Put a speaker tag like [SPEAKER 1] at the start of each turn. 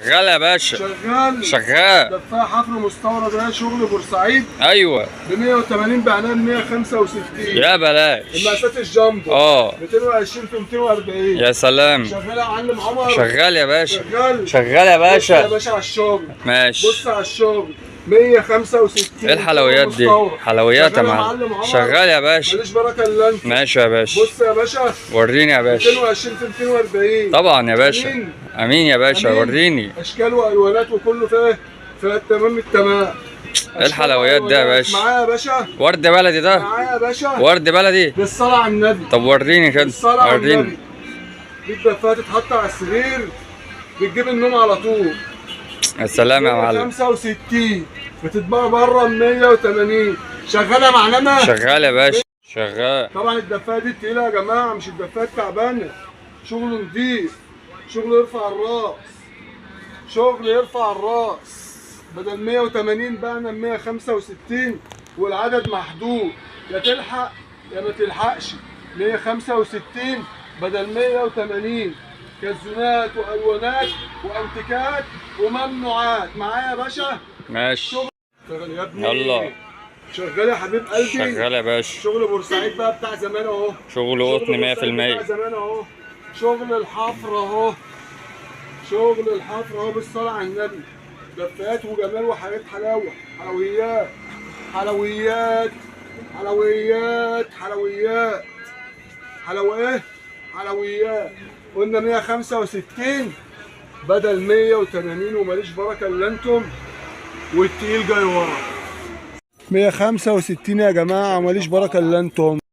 [SPEAKER 1] شغال يا باشا.
[SPEAKER 2] شغال
[SPEAKER 1] شغال.
[SPEAKER 2] دفاع حفر مستورد، ده شغل بورسعيد
[SPEAKER 1] ايوه
[SPEAKER 2] ب 180 بعناه ب 165.
[SPEAKER 1] يا بلاش.
[SPEAKER 2] المقاسات الجامبو 220 في 240.
[SPEAKER 1] يا سلام.
[SPEAKER 2] شغال يا معلم عمر.
[SPEAKER 1] شغال يا باشا.
[SPEAKER 2] شغال
[SPEAKER 1] شغال يا
[SPEAKER 2] بص يا
[SPEAKER 1] باشا.
[SPEAKER 2] باشا على الشغل.
[SPEAKER 1] ماشي.
[SPEAKER 2] بص على الشغل 165.
[SPEAKER 1] ايه الحلويات دي؟ حلويات يا معلم. شغال يا باشا.
[SPEAKER 2] ماليش بركه الا انت.
[SPEAKER 1] ماشي يا باشا.
[SPEAKER 2] بص يا باشا
[SPEAKER 1] وريني يا باشا.
[SPEAKER 2] 220 في 240.
[SPEAKER 1] طبعا يا باشا.
[SPEAKER 2] أمين.
[SPEAKER 1] امين يا باشا.
[SPEAKER 2] أمين.
[SPEAKER 1] وريني.
[SPEAKER 2] اشكال والوانات وكله فيه في التمام التمام.
[SPEAKER 1] ايه الحلويات ده يا باشا؟
[SPEAKER 2] معايا يا باشا.
[SPEAKER 1] ورد بلدي ده؟
[SPEAKER 2] معايا يا باشا.
[SPEAKER 1] ورد بلدي.
[SPEAKER 2] بالصلاة على النبي.
[SPEAKER 1] طب وريني كده.
[SPEAKER 2] بالصلاة على
[SPEAKER 1] وريني.
[SPEAKER 2] النبي. دي الدفاية تتحط على السرير بتجيب النوم على طول.
[SPEAKER 1] يا سلام يا معلم.
[SPEAKER 2] 65 بتتباع بره ب 180. شغالة معلمة؟
[SPEAKER 1] شغال يا باشا. شغال.
[SPEAKER 2] طبعا الدفاية دي تقيلة يا جماعة، مش الدفاية التعبانة. شغل نضيف، شغل يرفع الراس، شغل يرفع الراس. بدل 180 بقى ب 165 والعدد محدود، يا تلحق يا ما تلحقش. 165 بدل 180. كزونات والوانات وانتيكات وممنوعات. معايا يا باشا.
[SPEAKER 1] ماشي.
[SPEAKER 2] شغل يا ابني.
[SPEAKER 1] يلا.
[SPEAKER 2] شغال يا حبيب قلبي.
[SPEAKER 1] شغال يا باشا.
[SPEAKER 2] شغل بورسعيد بقى بتاع زمان اهو.
[SPEAKER 1] شغل قطن 100%.
[SPEAKER 2] بتاع زمان اهو. شغل الحفر اهو. شغل الحفر اهو بالصلاة على النبي. دفايات وجمال وحاجات حلاوة. حلويات حلويات حلويات حلويات حلويات حلويات. قلنا 165 بدل 180 وماليش بركة الا انتم والتقيل جاي ورا. 165 يا جماعة وماليش بركة الا انتم.